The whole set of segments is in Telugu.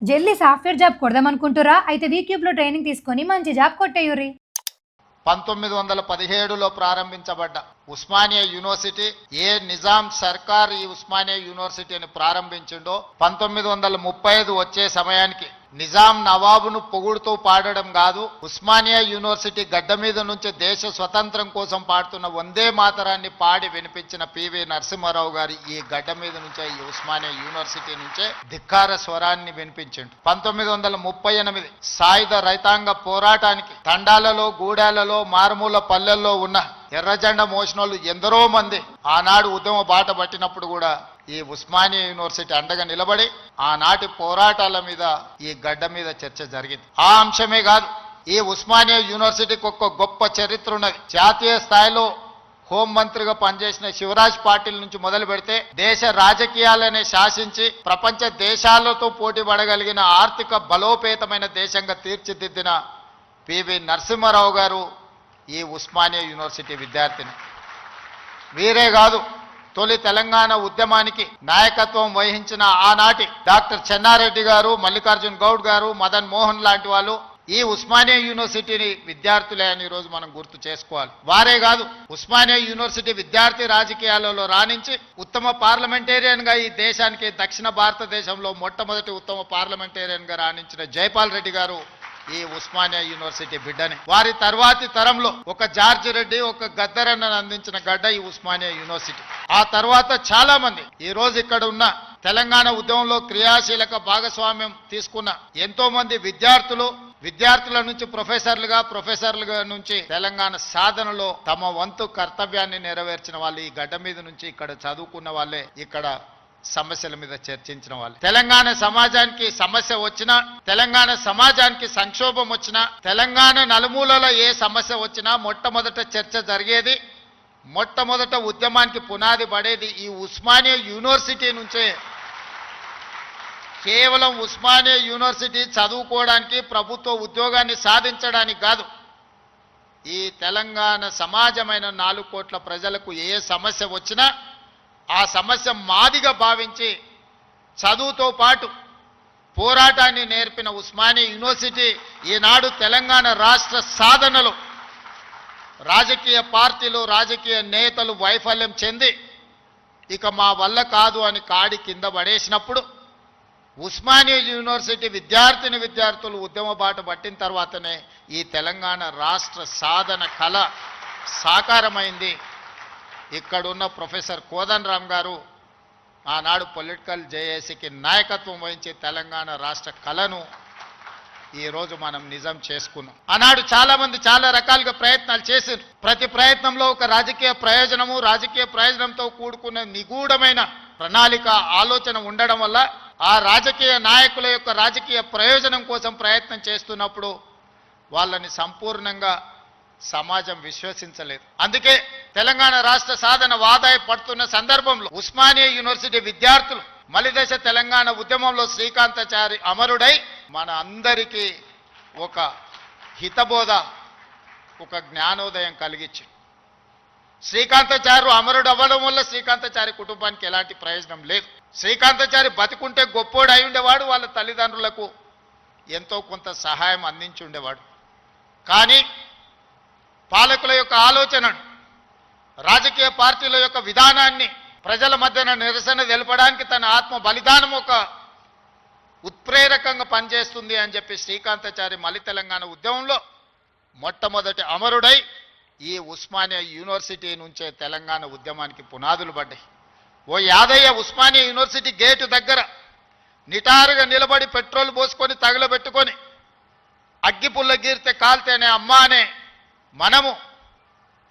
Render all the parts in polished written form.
జల్లి సాఫ్ట్వేర్ జాబ్ కొడదామనుకుంటురా? అయితే వీక్యూబ్లో ట్రైనింగ్ తీసుకొని మంచి జాబ్ కొట్టేయుర్రి. 1917లో ప్రారంభించబడ్డ ఉస్మానియా యూనివర్సిటీ, ఏ నిజాం సర్కార్ ఈ ఉస్మానియా యూనివర్సిటీని ప్రారంభించిండో 1935 వచ్చే సమయానికి నిజాం నవాబును పొగుడుతూ పాడడం కాదు, ఉస్మానియా యూనివర్సిటీ గడ్డ మీద నుంచి దేశ స్వతంత్రం కోసం పాడుతున్న వందే మాతరాన్ని పాడి వినిపించిన పివి నరసింహారావు గారి ఈ గడ్డ మీద నుంచే, ఈ ఉస్మానియా యూనివర్సిటీ నుంచే ధిక్కార స్వరాన్ని వినిపించిండు. 1938 సాయుధ రైతాంగ పోరాటానికి తండాలలో, గూడాలలో, మారుమూల పల్లెల్లో ఉన్న ఎర్రజెండా మోసినోళ్ళు ఎందరో మంది ఆనాడు ఉద్యమ బాట పట్టినప్పుడు కూడా ఈ ఉస్మానియా యూనివర్సిటీ అండగా నిలబడి ఆనాటి పోరాటాల మీద ఈ గడ్డ మీద చర్చ జరిగింది. ఆ అంశమే కాదు, ఈ ఉస్మానియా యూనివర్సిటీకి ఒక గొప్ప చరిత్ర ఉన్నది. జాతీయ స్థాయిలో హోంమంత్రిగా పనిచేసిన శివరాజ్ పాటిల్ నుంచి మొదలు పెడితే దేశ రాజకీయాలనే శాసించి ప్రపంచ దేశాలతో పోటీ పడగలిగిన ఆర్థిక బలోపేతమైన దేశంగా తీర్చిదిద్దిన పివి నరసింహారావు గారు ఈ ఉస్మానియా యూనివర్సిటీ విద్యార్థిని. వీరే కాదు, తొలి తెలంగాణ ఉద్యమానికి నాయకత్వం వహించిన ఆనాటి డాక్టర్ చెన్నారెడ్డి గారు, మల్లికార్జున్ గౌడ్ గారు, మదన్ మోహన్ లాంటి వాళ్ళు ఈ ఉస్మానియా యూనివర్సిటీని విద్యార్థులే అని ఈరోజు మనం గుర్తు చేసుకోవాలి. వారే కాదు, ఉస్మానియా యూనివర్సిటీ విద్యార్థి రాజకీయాలలో రాణించి ఉత్తమ పార్లమెంటేరియన్ గా ఈ దేశానికి దక్షిణ భారతదేశంలో మొట్టమొదటి ఉత్తమ పార్లమెంటేరియన్ గా రాణించిన జైపాల్ రెడ్డి గారు ఈ ఉస్మానియా యూనివర్సిటీ బిడ్డని. వారి తర్వాతి తరంలో ఒక జార్జ్ రెడ్డి, ఒక గద్దరన్నను అందించిన గడ్డ ఈ ఉస్మానియా యూనివర్సిటీ. ఆ తర్వాత చాలా మంది ఈ రోజు ఇక్కడ ఉన్న తెలంగాణ ఉద్యమంలో క్రియాశీలక భాగస్వామ్యం తీసుకున్న ఎంతో మంది విద్యార్థుల నుంచి ప్రొఫెసర్లుగా నుంచి తెలంగాణ సాధనలో తమ వంతు కర్తవ్యాన్ని నెరవేర్చిన వాళ్ళు ఈ గడ్డ మీద నుంచి ఇక్కడ చదువుకున్న వాళ్ళే, ఇక్కడ సమస్యల మీద చర్చించిన వాళ్ళు. తెలంగాణ సమాజానికి సమస్య వచ్చినా, తెలంగాణ సమాజానికి సంక్షోభం వచ్చినా, తెలంగాణ నలుమూలలో ఏ సమస్య వచ్చినా మొట్టమొదట చర్చ జరిగేది, మొట్టమొదట ఉద్యమానికి పునాది పడేది ఈ ఉస్మానియా యూనివర్సిటీ నుంచే. కేవలం ఉస్మానియా యూనివర్సిటీ చదువుకోవడానికి, ప్రభుత్వ ఉద్యోగాన్ని సాధించడానికి కాదు, ఈ తెలంగాణ సమాజమైన 4 కోట్ల ప్రజలకు ఏ సమస్య వచ్చినా ఆ సమస్య మాదిగా భావించి చదువుతో పాటు పోరాటాన్ని నేర్పిన ఉస్మానియా యూనివర్సిటీ ఈనాడు తెలంగాణ రాష్ట్ర సాధనలో రాజకీయ పార్టీలు, రాజకీయ నేతలు వైఫల్యం చెంది ఇక మా వల్ల కాదు అని కాడి కింద పడేసినప్పుడు ఉస్మానియా యూనివర్సిటీ విద్యార్థులు ఉద్యమ బాట పట్టిన తర్వాతనే ఈ తెలంగాణ రాష్ట్ర సాధన కళ సాకారమైంది. ఇక్కడున్న ప్రొఫెసర్ కోదండరామ్ గారు ఆనాడు పొలిటికల్ జేఏసీకి నాయకత్వం వహించి తెలంగాణ రాష్ట్ర కళను ఈరోజు మనం నిజం చేసుకున్నాం. ఆనాడు చాలా మంది చాలా రకాలుగా ప్రయత్నాలు చేశారు. ప్రతి ప్రయత్నంలో ఒక రాజకీయ ప్రయోజనంతో కూడుకున్న నిగూఢమైన ప్రణాళిక, ఆలోచన ఉండడం వల్ల ఆ రాజకీయ నాయకుల యొక్క రాజకీయ ప్రయోజనం కోసం ప్రయత్నం చేస్తున్నప్పుడు వాళ్ళని సంపూర్ణంగా సమాజం విశ్వసించలేదు. అందుకే తెలంగాణ రాష్ట్ర సాధన వాదాయి పడుతున్న సందర్భంలో ఉస్మానియా యూనివర్సిటీ విద్యార్థులు మలిదశ తెలంగాణ ఉద్యమంలో శ్రీకాంతాచారి అమరుడై మన అందరికీ ఒక హితబోధ, ఒక జ్ఞానోదయం కలిగించి, శ్రీకాంతాచార్య అమరుడు అవ్వడం వల్ల శ్రీకాంతాచారి కుటుంబానికి ఎలాంటి ప్రయోజనం లేదు. శ్రీకాంతాచారి బతికుంటే గొప్పోడు అయి ఉండేవాడు, వాళ్ళ తల్లిదండ్రులకు ఎంతో కొంత సహాయం అందించి ఉండేవాడు. కానీ పాలకుల యొక్క ఆలోచనను, రాజకీయ పార్టీల యొక్క విధానాన్ని ప్రజల మధ్యన నిరసన తెలపడానికి తన ఆత్మ బలిదానం ఒక ఉత్ప్రేరకంగా పనిచేస్తుంది అని చెప్పి శ్రీకాంతాచారి మలి తెలంగాణ ఉద్యమంలో మొట్టమొదటి అమరుడై ఈ ఉస్మానియా యూనివర్సిటీ నుంచే తెలంగాణ ఉద్యమానికి పునాదులు పడ్డాయి. ఓ యాదయ్య ఉస్మానియా యూనివర్సిటీ గేటు దగ్గర నిటారుగా నిలబడి పెట్రోల్ పోసుకొని తగలబెట్టుకొని అగ్గిపుల్ల గీరితే కాల్తేనే అమ్మా అనే మనము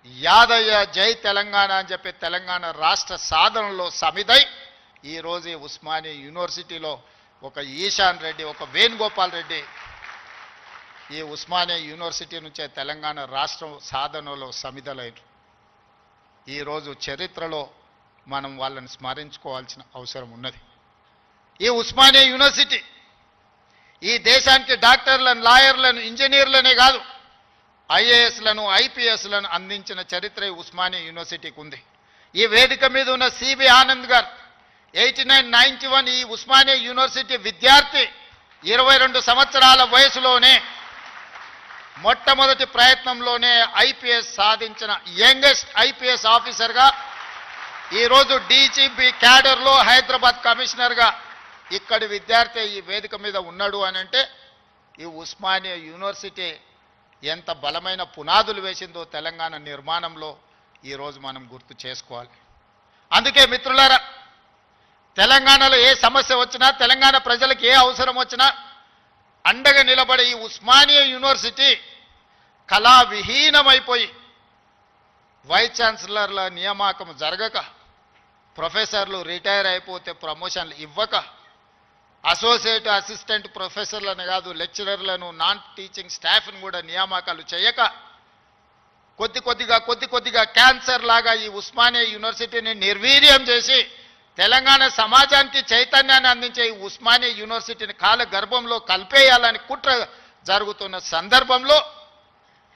యాదయ్య జై తెలంగాణ అని చెప్పి తెలంగాణ రాష్ట్ర సాధనలో సమిదై ఈరోజు ఉస్మానియా యూనివర్సిటీలో ఒక ఈశాన్ రెడ్డి, ఒక వేణుగోపాల్ రెడ్డి ఈ ఉస్మానియా యూనివర్సిటీ నుంచే తెలంగాణ రాష్ట్ర సాధనలో సమిదలైన ఈరోజు చరిత్రలో మనం వాళ్ళని స్మరించుకోవాల్సిన అవసరం ఉన్నది. ఈ ఉస్మానియా యూనివర్సిటీ ఈ దేశానికి డాక్టర్లను, లాయర్లను, ఇంజనీర్లనే కాదు ఐఏఎస్లను, ఐపీఎస్లను అందించిన చరిత్ర ఉస్మానియా యూనివర్సిటీకి ఉంది. ఈ వేదిక మీద ఉన్న సిబి ఆనంద్ గారు 89, 91 ఈ ఉస్మానియా యూనివర్సిటీ విద్యార్థి 22 సంవత్సరాల వయసులోనే మొట్టమొదటి ప్రయత్నంలోనే ఐపీఎస్ సాధించిన యంగెస్ట్ ఐపీఎస్ ఆఫీసర్గా ఈరోజు డీజీపీ క్యాడర్లో హైదరాబాద్ కమిషనర్గా ఇక్కడి విద్యార్థి ఈ వేదిక మీద ఉన్నాడు అని అంటే ఈ ఉస్మానియా యూనివర్సిటీ ఎంత బలమైన పునాదులు వేసిందో తెలంగాణ నిర్మాణంలో ఈరోజు మనం గుర్తు చేసుకోవాలి. అందుకే మిత్రులారా, తెలంగాణలో ఏ సమస్య వచ్చినా, తెలంగాణ ప్రజలకు ఏ అవసరం వచ్చినా అండగా నిలబడే ఈ ఉస్మానియా యూనివర్సిటీ కళావిహీనమైపోయి వైస్ ఛాన్సలర్ల నియామకం జరగక, ప్రొఫెసర్లు రిటైర్ అయిపోతే ప్రమోషన్లు ఇవ్వక, అసోసియేట్ అసిస్టెంట్ ప్రొఫెసర్లను కాదు లెక్చరర్లను, నాన్ టీచింగ్ స్టాఫ్ను కూడా నియామకాలు చేయక కొద్ది కొద్దిగా క్యాన్సర్ లాగా ఈ ఉస్మానియా యూనివర్సిటీని నిర్వీర్యం చేసి తెలంగాణ సమాజానికి చైతన్యాన్ని అందించే ఈ ఉస్మానియా యూనివర్సిటీని కాల గర్భంలో కలిపేయాలని కుట్ర జరుగుతున్న సందర్భంలో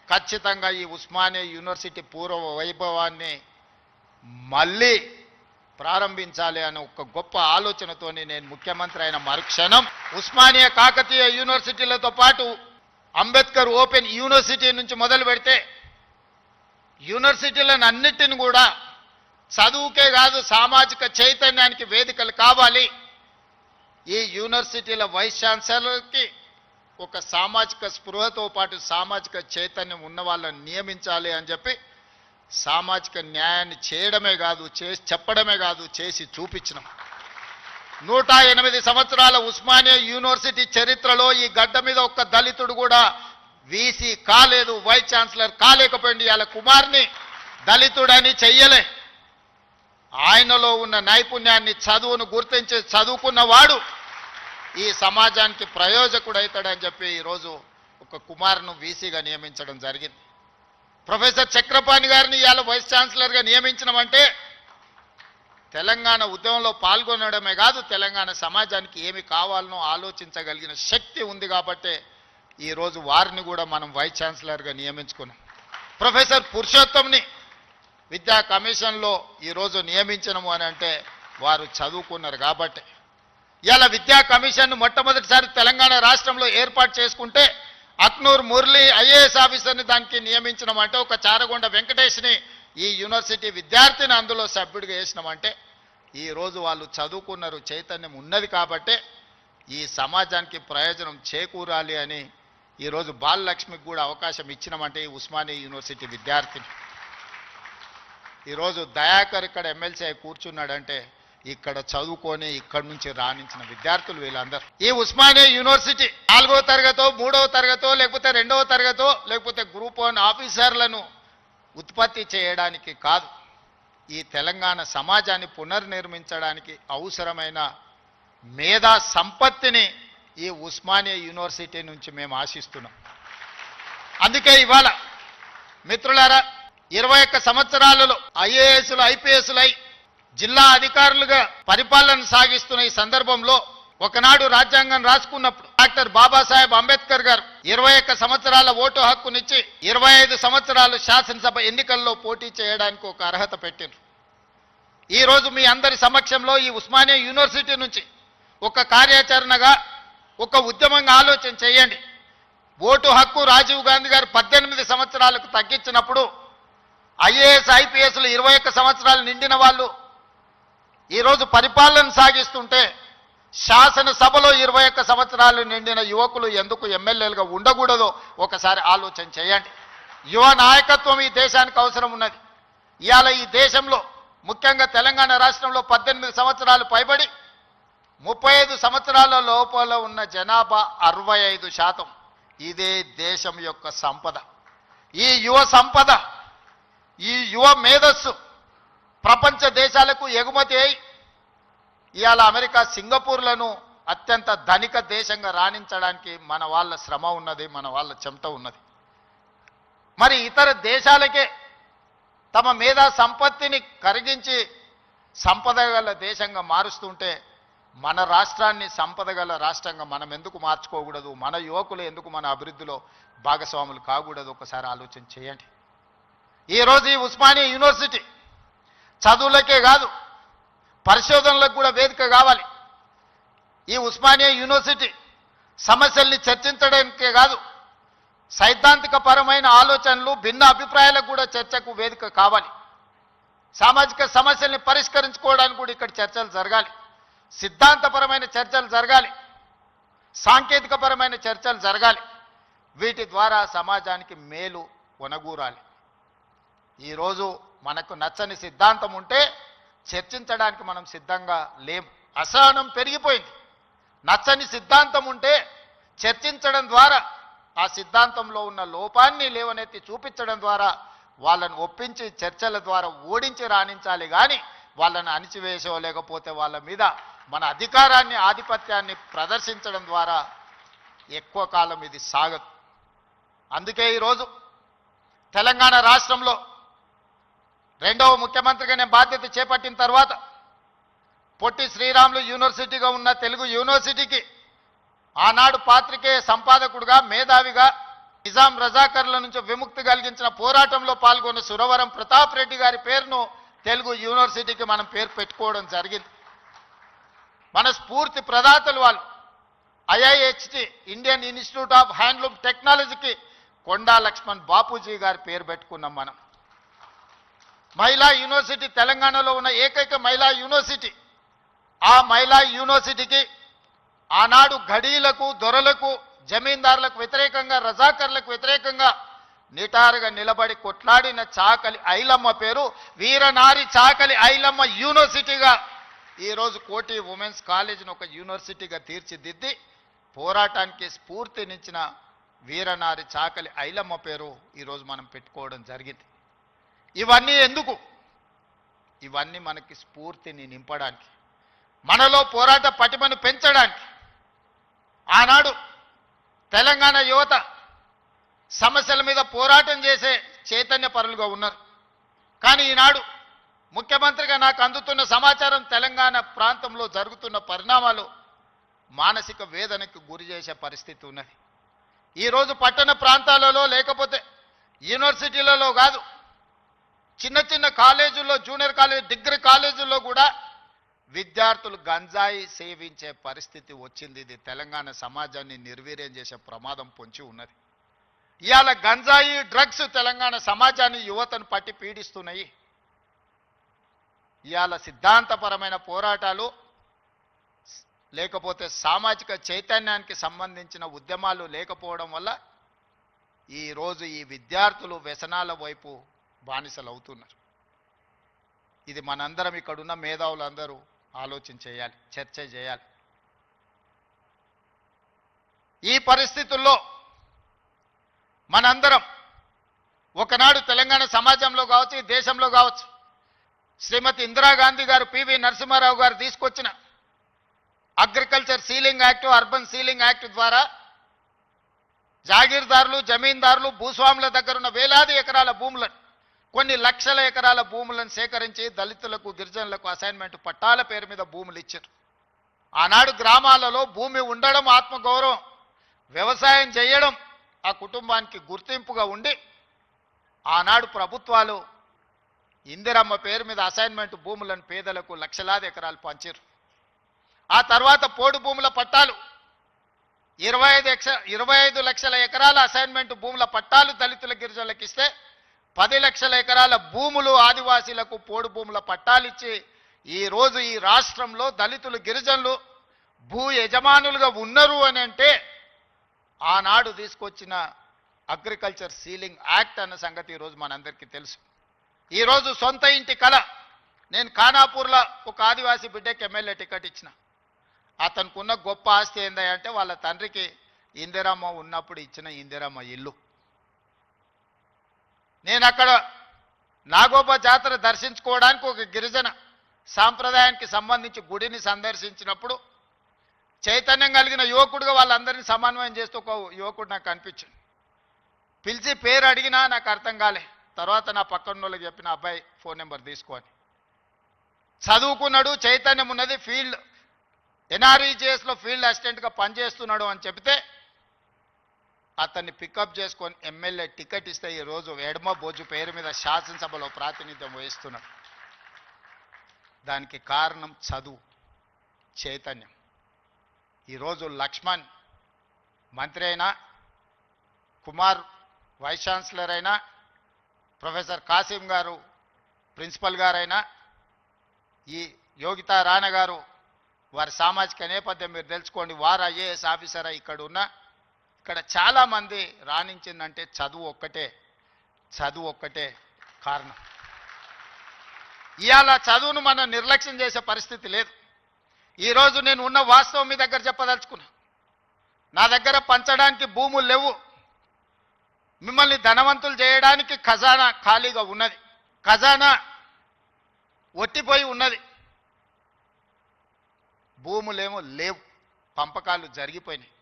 ఖచ్చితంగా ఈ ఉస్మానియా యూనివర్సిటీ పూర్వ వైభవాన్ని మళ్ళీ ప్రారంభించాలి అనే ఒక గొప్ప ఆలోచనతోని నేను ముఖ్యమంత్రి అయిన మరుక్షణం ఉస్మానియా కాకతీయ యూనివర్సిటీలతో పాటు అంబేద్కర్ ఓపెన్ యూనివర్సిటీ నుంచి మొదలు పెడితే యూనివర్సిటీలను అన్నిటిని కూడా చదువుకే కాదు సామాజిక చైతన్యానికి వేదికలు కావాలి. ఈ యూనివర్సిటీల వైస్ ఛాన్సలర్కి ఒక సామాజిక స్పృహతో పాటు సామాజిక చైతన్యం ఉన్న వాళ్ళని నియమించాలి అని చెప్పి సామాజిక న్యాయాన్ని చేయడమే కాదు, చేసి చెప్పడమే కాదు, చేసి చూపించినాం. 108 సంవత్సరాల ఉస్మానియా యూనివర్సిటీ చరిత్రలో ఈ గడ్డ మీద ఒక్క దళితుడు కూడా వీసీ కాలేదు, వైస్ ఛాన్సలర్ కాలేకపోయింది. వాళ్ళ కుమార్ని దళితుడని చెయ్యలే. ఆయనలో ఉన్న నైపుణ్యాన్ని, చదువును గుర్తించి చదువుకున్నవాడు ఈ సమాజానికి ప్రయోజకుడవుతాడని చెప్పి ఈరోజు ఒక కుమార్ను వీసీగా నియమించడం జరిగింది. ప్రొఫెసర్ చక్రపాణి గారిని ఇవాళ వైస్ ఛాన్సలర్గా నియమించడమంటే తెలంగాణ ఉద్యమంలో పాల్గొనడమే కాదు, తెలంగాణ సమాజానికి ఏమి కావాలనో ఆలోచించగలిగిన శక్తి ఉంది కాబట్టే ఈరోజు వారిని కూడా మనం వైస్ ఛాన్సలర్గా నియమించుకున్నాం. ప్రొఫెసర్ పురుషోత్తంని విద్యా కమిషన్లో ఈరోజు నియమించడము అని అంటే వారు చదువుకున్నారు కాబట్టి. ఇలా విద్యా కమిషన్ను మొట్టమొదటిసారి తెలంగాణ రాష్ట్రంలో ఏర్పాటు చేసుకుంటే అక్నూర్ మురళి ఐఏఎస్ ఆఫీసర్ని దానికి నియమించడం అంటే, ఒక చారగొండ వెంకటేష్ని ఈ యూనివర్సిటీ విద్యార్థిని అందులో సభ్యుడిగా వేసినామంటే ఈరోజు వాళ్ళు చదువుకున్నారు, చైతన్యం ఉన్నది కాబట్టే ఈ సమాజానికి ప్రయోజనం చేకూరాలి అని ఈరోజు బాలలక్ష్మికి కూడా అవకాశం ఇచ్చినామంటే ఈ ఉస్మానియా యూనివర్సిటీ విద్యార్థిని. ఈరోజు దయాకర్ ఇక్కడ ఎమ్మెల్సీ అయి కూర్చున్నాడంటే ఇక్కడ చదువుకొని ఇక్కడి నుంచి రాణించిన విద్యార్థులు వీళ్ళందరూ. ఈ ఉస్మానియా యూనివర్సిటీ 4వ తరగతో 3వ తరగతో లేకపోతే 2వ తరగతో లేకపోతే గ్రూప్ 1 ఆఫీసర్లను ఉత్పత్తి చేయడానికి కాదు, ఈ తెలంగాణ సమాజాన్ని పునర్నిర్మించడానికి అవసరమైన మేధా సంపత్తిని ఈ ఉస్మానియా యూనివర్సిటీ నుంచి మేము ఆశిస్తున్నాం. అందుకే ఇవాళ మిత్రులారా, 21 సంవత్సరాలలో ఐఏఎస్లు ఐపీఎస్లై జిల్లా అధికారులుగా పరిపాలన సాగిస్తున్న ఈ సందర్భంలో ఒకనాడు రాజ్యాంగం రాసుకున్నప్పుడు డాక్టర్ బాబాసాహెబ్ అంబేద్కర్ గారు 21 సంవత్సరాల ఓటు హక్కునిచ్చి 25 సంవత్సరాలు శాసనసభ ఎన్నికల్లో పోటీ చేయడానికి ఒక అర్హత పెట్టారు. ఈరోజు మీ అందరి సమక్షంలో ఈ ఉస్మానియా యూనివర్సిటీ నుంచి ఒక కార్యాచరణగా, ఒక ఉద్యమంగా ఆలోచన చేయండి. ఓటు హక్కు రాజీవ్ గాంధీ గారు 18 సంవత్సరాలకు తగ్గించినప్పుడు ఐఏఎస్ ఐపీఎస్లు 21 సంవత్సరాలు నిండిన వాళ్ళు ఈరోజు పరిపాలన సాగిస్తుంటే శాసనసభలో 21 సంవత్సరాలు నిండిన యువకులు ఎందుకు ఎమ్మెల్యేలుగా ఉండకూడదో ఒకసారి ఆలోచన చేయండి. యువ నాయకత్వం ఈ దేశానికి అవసరం ఉన్నది. ఇవాళ ఈ దేశంలో ముఖ్యంగా తెలంగాణ రాష్ట్రంలో 18 సంవత్సరాలు పైబడి 35 సంవత్సరాల లోపల ఉన్న జనాభా 65%. ఇదే దేశం యొక్క సంపద. ఈ యువ సంపద, ఈ యువ మేధస్సు ప్రపంచ దేశాలకు ఎగుమతి అయి ఇవాళ అమెరికా, సింగపూర్లను అత్యంత ధనిక దేశంగా రాణించడానికి మన వాళ్ళ శ్రమ ఉన్నది, మన వాళ్ళ చెమట ఉన్నది. మరి ఇతర దేశాలకే తమ మేధా సంపత్తిని కరిగించి సంపద గల దేశంగా మారుస్తుంటే మన రాష్ట్రాన్ని సంపద గల రాష్ట్రంగా మనం ఎందుకు మార్చుకోకూడదు? మన యువకులు ఎందుకు మన అభివృద్ధిలో భాగస్వాములు కాకూడదు? ఒకసారి ఆలోచన చేయండి. ఈరోజు ఈ ఉస్మానియా యూనివర్సిటీ చదువులకే కాదు, పరిశోధనలకు కూడా వేదిక కావాలి. ఈ ఉస్మానియా యూనివర్సిటీ సమస్యల్ని చర్చించడానికే కాదు, సైద్ధాంతిక పరమైన ఆలోచనలు, భిన్న అభిప్రాయాలకు కూడా చర్చకు వేదిక కావాలి. సామాజిక సమస్యల్ని పరిష్కరించుకోవడానికి కూడా ఇక్కడ చర్చలు జరగాలి. సిద్ధాంతపరమైన చర్చలు జరగాలి. సాంకేతికపరమైన చర్చలు జరగాలి. వీటి ద్వారా సమాజానికి మేలు ఒనగూరాలి. ఈరోజు మనకు నచ్చని సిద్ధాంతం ఉంటే చర్చించడానికి మనం సిద్ధంగా లేము. అసహనం పెరిగిపోయింది. నచ్చని సిద్ధాంతం ఉంటే చర్చించడం ద్వారా, ఆ సిద్ధాంతంలో ఉన్న లోపాన్ని లేవనెత్తి చూపించడం ద్వారా వాళ్ళని ఒప్పించి చర్చల ద్వారా ఓడించి రాణించాలి. కానీ వాళ్ళని అణిచివేసో లేకపోతే వాళ్ళ మీద మన అధికారాన్ని, ఆధిపత్యాన్ని ప్రదర్శించడం ద్వారా ఎక్కువ కాలం ఇది సాగదు. అందుకే ఈరోజు తెలంగాణ రాష్ట్రంలో రెండవ ముఖ్యమంత్రిగా నేను బాధ్యత చేపట్టిన తర్వాత పొట్టి శ్రీరాములు యూనివర్సిటీగా ఉన్న తెలుగు యూనివర్సిటీకి ఆనాడు పాత్రికేయ సంపాదకుడుగా, మేధావిగా, నిజాం రజాకర్ల నుంచి విముక్తి కలిగించిన పోరాటంలో పాల్గొన్న సురవరం ప్రతాప్ రెడ్డి గారి పేరును తెలుగు యూనివర్సిటీకి మనం పేరు పెట్టుకోవడం జరిగింది. మన స్ఫూర్తి ప్రదాతలు వాళ్ళు. IIHT, Indian institute of handloom టెక్నాలజీకి కొండా లక్ష్మణ్ బాపూజీ గారి పేరు పెట్టుకున్నాం మనం. మహిళా యూనివర్సిటీ తెలంగాణలో ఉన్న ఏకైక మహిళా యూనివర్సిటీ. ఆ మహిళా యూనివర్సిటీకి ఆనాడు ఘడీలకు, దొరలకు, జమీందారులకు వ్యతిరేకంగా, రజాకర్లకు వ్యతిరేకంగా నిటారుగా నిలబడి కొట్లాడిన చాకలి ఐలమ్మ పేరు వీరనారి చాకలి ఐలమ్మ యూనివర్సిటీగా ఈరోజు కోటి ఉమెన్స్ కాలేజీని ఒక యూనివర్సిటీగా తీర్చిదిద్ది పోరాటానికి స్ఫూర్తినిచ్చిన వీరనారి చాకలి ఐలమ్మ పేరు ఈరోజు మనం పెట్టుకోవడం జరిగింది. ఇవన్నీ ఎందుకు? ఇవన్నీ మనకి స్ఫూర్తిని నింపడానికి, మనలో పోరాట పటిమను పెంచడానికి. ఆనాడు తెలంగాణ యువత సమస్యల మీద పోరాటం చేసే చైతన్య పరులుగా ఉన్నారు. కానీ ఈనాడు ముఖ్యమంత్రిగా నాకు అందుతున్న సమాచారం, తెలంగాణ ప్రాంతంలో జరుగుతున్న పరిణామాలు మానసిక వేదనకు గురి చేసే పరిస్థితి ఉన్నది. ఈరోజు పట్టణ ప్రాంతాలలో లేకపోతే యూనివర్సిటీలలో కాదు, చిన్న చిన్న కాలేజీల్లో, జూనియర్ కాలేజ్, డిగ్రీ కాలేజీల్లో కూడా విద్యార్థులు గంజాయి సేవించే పరిస్థితి వచ్చింది. ఇది తెలంగాణ సమాజాన్ని నిర్వీర్యం చేసే ప్రమాదం పొంచి ఉన్నది. ఇవాళ గంజాయి, డ్రగ్స్ తెలంగాణ సమాజాన్ని, యువతను పట్టి పీడిస్తున్నాయి. ఇవాళ సిద్ధాంతపరమైన పోరాటాలు లేకపోతే సామాజిక చైతన్యానికి సంబంధించిన ఉద్యమాలు లేకపోవడం వల్ల ఈరోజు ఈ విద్యార్థులు వ్యసనాల వైపు బానిసలు అవుతున్నారు. ఇది మనందరం, ఇక్కడున్న మేధావులందరూ ఆలోచించేయాలి, చర్చ చేయాలి. ఈ పరిస్థితుల్లో మనందరం ఒకనాడు తెలంగాణ సమాజంలో కావచ్చు, ఈ దేశంలో కావచ్చు, శ్రీమతి ఇందిరాగాంధీ గారు, పివి నరసింహారావు గారు తీసుకొచ్చిన agriculture ceiling act, urban ceiling act ద్వారా జాగీర్దారులు, జమీందారులు, భూస్వాముల దగ్గర ఉన్న వేలాది ఎకరాల భూములను, కొన్ని లక్షల ఎకరాల భూములను సేకరించి దళితులకు, గిరిజనులకు అసైన్మెంట్ పట్టాల పేరు మీద భూములు ఇచ్చారు. ఆనాడు గ్రామాలలో భూమి ఉండడం, ఆత్మగౌరవం, వ్యవసాయం చేయడం ఆ కుటుంబానికి గుర్తింపుగా ఉండి ఆనాడు ప్రభుత్వాలు ఇందిరమ్మ పేరు మీద అసైన్మెంట్ భూములను పేదలకు లక్షలాది ఎకరాలు పంచారు. ఆ తర్వాత పోడు భూముల పట్టాలు 25 లక్షల ఎకరాల అసైన్మెంట్ భూముల పట్టాలు దళితుల, గిరిజనులకు ఇస్తే 10 లక్షల ఎకరాల భూములు ఆదివాసీలకు పోడు భూముల పట్టాలిచ్చి ఈరోజు ఈ రాష్ట్రంలో దళితులు, గిరిజనులు భూ యజమానులుగా ఉన్నారు అని అంటే ఆనాడు తీసుకొచ్చిన అగ్రికల్చర్ సీలింగ్ యాక్ట్ అన్న సంగతి ఈరోజు మనందరికీ తెలుసు. ఈరోజు సొంత ఇంటి కళ. నేను ఖానాపూర్లో ఒక ఆదివాసీ బిడ్డకి ఎమ్మెల్యే టికెట్ ఇచ్చిన. అతనికి ఉన్న గొప్ప ఆస్తి ఏందంటే వాళ్ళ తండ్రికి ఇందిరమ్మ ఉన్నప్పుడు ఇచ్చిన ఇందిరమ్మ ఇల్లు. నేను అక్కడ నాగోబా జాతర దర్శించుకోవడానికి ఒక గిరిజన సాంప్రదాయానికి సంబంధించి గుడిని సందర్శించినప్పుడు చైతన్యం కలిగిన యువకుడుగా వాళ్ళందరినీ సమన్వయం చేస్తూ ఒక యువకుడు నాకు కనిపించాడు. పిలిచి పేరు అడిగినా నాకు అర్థం కాలే. తర్వాత నా పక్కన వాళ్ళకి చెప్పిన, అబ్బాయి ఫోన్ నెంబర్ తీసుకొని, చదువుకున్నాడు, చైతన్యం ఉన్నది, ఫీల్డ్ ఎన్ఆర్ఈజేఎస్లో ఫీల్డ్ అసిస్టెంట్గా పనిచేస్తున్నాడు అని చెప్తే అతన్ని పికప్ చేసుకొని ఎమ్మెల్యే టికెట్ ఇస్తే ఈరోజు ఎడమ బోజు పేరు మీద శాసనసభలో ప్రాతినిధ్యం వహిస్తున్నాడు. దానికి కారణం చదువు, చైతన్యం. ఈరోజు లక్ష్మణ్ మంత్రి అయినా, కుమార్ వైస్ ఛాన్సలర్ అయినా, ప్రొఫెసర్ కాసిం గారు ప్రిన్సిపల్ గారైనా, ఈ యోగితా రాణా గారు వారి సామాజిక నేపథ్యం మీరు తెలుసుకోండి, వారు ఐఏఎస్ ఆఫీసర్ ఇక్కడ చాలామంది రాణించిందంటే చదువు ఒక్కటే కారణం. ఇవాళ చదువును మనం నిర్లక్ష్యం చేసే పరిస్థితి లేదు. ఈరోజు నేను ఉన్న వాస్తవం మీ దగ్గర చెప్పదలుచుకున్నా. నా దగ్గర పంచడానికి భూములు లేవు. మిమ్మల్ని ధనవంతులు చేయడానికి ఖజానా ఖాళీగా ఉన్నది, ఖజానా ఒట్టిపోయి ఉన్నది. భూములేమో లేవు, పంపకాలు జరిగిపోయినాయి.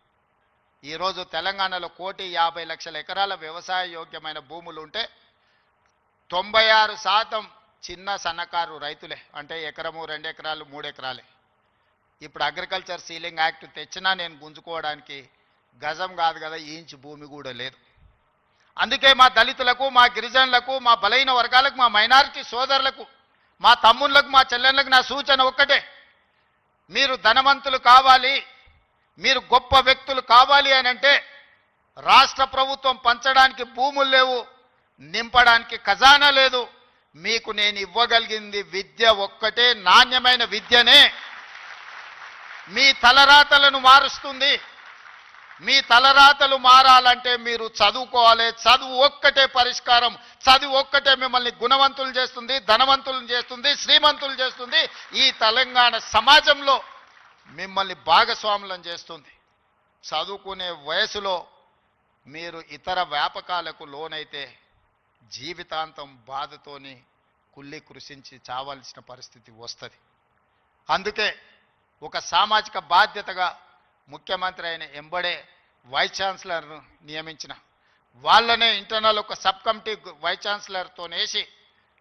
ఈరోజు తెలంగాణలో 1,50,00,000 ఎకరాల వ్యవసాయ యోగ్యమైన భూములు ఉంటే 96% చిన్న సన్నకారు రైతులే, అంటే ఎకరము 2 ఎకరాలు 3 ఎకరాలే. ఇప్పుడు అగ్రికల్చర్ సీలింగ్ యాక్ట్ తెచ్చినా నేను గుంజుకోవడానికి గజం కాదు కదా, ఇంచు భూమి కూడా లేదు. అందుకే మా దళితులకు, మా గిరిజనులకు, మా బలైన వర్గాలకు, మా మైనారిటీ సోదరులకు, మా తమ్ముళ్ళకు, మా చెల్లెళ్ళకు నా సూచన ఒక్కటే: మీరు ధనవంతులు కావాలి, మీరు గొప్ప వ్యక్తులు కావాలి అని అంటే రాష్ట్ర ప్రభుత్వం పంచడానికి భూములు లేవు, నింపడానికి ఖజానా లేదు. మీకు నేను ఇవ్వగలిగింది విద్య ఒక్కటే, నాణ్యమైన విద్యనే. మీ తలరాతలను మారుస్తుంది. మీ తలరాతలు మారాలంటే మీరు చదువుకోవాలి. చదువు ఒక్కటే పరిష్కారం. చదువు ఒక్కటే మిమ్మల్ని గుణవంతులు చేస్తుంది, ధనవంతులను చేస్తుంది, శ్రీమంతులు చేస్తుంది. ఈ తెలంగాణ సమాజంలో మిమ్మల్ని భాగస్వాములను చేస్తుంది. చదువుకునే వయసులో మీరు ఇతర వ్యాపకాలకు లోనైతే జీవితాంతం బాధతోని కుళ్ళి కృషించి చావాల్సిన పరిస్థితి వస్తుంది. అందుకే ఒక సామాజిక బాధ్యతగా ముఖ్యమంత్రి అయిన ఎంబడే వైస్ ఛాన్సలర్ను నియమించిన, వాళ్ళనే ఇంటర్నల్ ఒక సబ్ కమిటీ వైస్ ఛాన్సలర్తో వేసి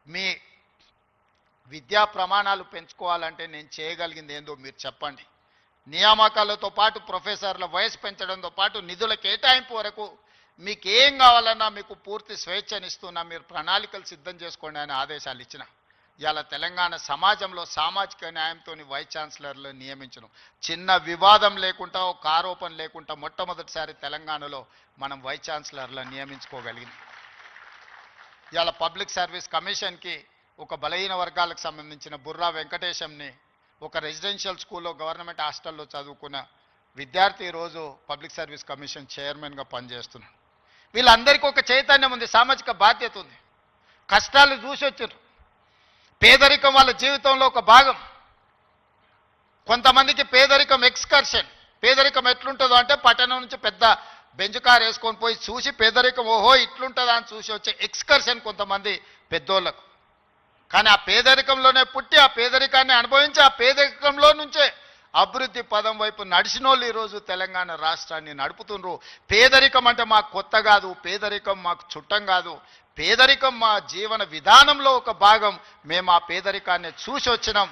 మీ విద్యా ప్రమాణాలు పెంచుకోవాలంటే నేను చేయగలిగింది ఏందో మీరు చెప్పండి. నియామకాలతో పాటు ప్రొఫెసర్ల వయసు పెంచడంతో పాటు నిధుల కేటాయింపు వరకు మీకు ఏం కావాలన్నా మీకు పూర్తి స్వేచ్ఛనిస్తున్నా, మీరు ప్రణాళికలు సిద్ధం చేసుకోండి అని ఆదేశాలు ఇచ్చిన. ఇవాళ తెలంగాణ సమాజంలో సామాజిక న్యాయంతో వైస్ ఛాన్సలర్లు నియమించడం, చిన్న వివాదం లేకుండా, ఒక ఆరోపణ లేకుండా మొట్టమొదటిసారి తెలంగాణలో మనం వైస్ ఛాన్సలర్లను నియమించుకోగలిగింది. ఇవాళ పబ్లిక్ సర్వీస్ కమిషన్కి ఒక బలహీన వర్గాలకు సంబంధించిన బుర్రా వెంకటేశంని, ఒక రెసిడెన్షియల్ స్కూల్లో గవర్నమెంట్ హాస్టల్లో చదువుకున్న విద్యార్థి ఈరోజు పబ్లిక్ సర్వీస్ కమిషన్ చైర్మన్గా పనిచేస్తున్నాడు. వీళ్ళందరికీ ఒక చైతన్యం ఉంది, సామాజిక బాధ్యత ఉంది. కష్టాలు చూసి వచ్చారు. పేదరికం వాళ్ళ జీవితంలో ఒక భాగం. కొంతమందికి పేదరికం ఎక్స్కర్షన్. పేదరికం ఎట్లుంటుందో అంటే పట్టణం నుంచి పెద్ద బెంచ్ కార్ వేసుకొని పోయి చూసి పేదరికం ఓహో ఇట్లుంటుందా అని చూసి వచ్చే ఎక్స్కర్షన్ కొంతమంది పెద్దోళ్ళకు. కానీ ఆ పేదరికంలోనే పుట్టి ఆ పేదరికాన్ని అనుభవించి ఆ పేదరికంలో నుంచే అభివృద్ధి పదం వైపు నడిచిన వాళ్ళు ఈరోజు తెలంగాణ రాష్ట్రాన్ని నడుపుతున్నారు. పేదరికం అంటే మాకు కొత్త కాదు, పేదరికం మాకు చుట్టం కాదు, పేదరికం మా జీవన విధానంలో ఒక భాగం. మేము ఆ పేదరికాన్ని చూసి వచ్చినాం.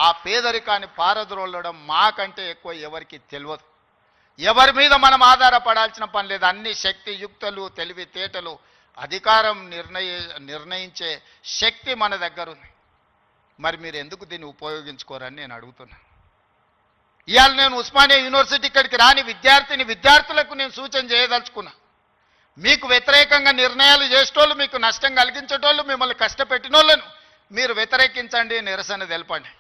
ఆ పేదరికాన్ని పారద్రోలడం మాకంటే ఎక్కువ ఎవరికి తెలియదు. ఎవరి మీద మనం ఆధారపడాల్సిన పని లేదు. అన్ని శక్తియుక్తులు, తెలివితేటలు, అధికారం నిర్ణయించే శక్తి మన దగ్గర ఉంది. మరి మీరు ఎందుకు దీన్ని ఉపయోగించుకోరని నేను అడుగుతున్నా. ఇవాళ నేను ఉస్మానియా యూనివర్సిటీ ఇక్కడికి రాని విద్యార్థులకు నేను సూచన చేయదలుచుకున్నా. మీకు వ్యతిరేకంగా నిర్ణయాలు చేసేటోళ్ళు, మీకు నష్టం కలిగించేటోళ్ళు, మిమ్మల్ని కష్టపెట్టినోళ్ళను మీరు వ్యతిరేకించండి, నిరసన తెలపండి.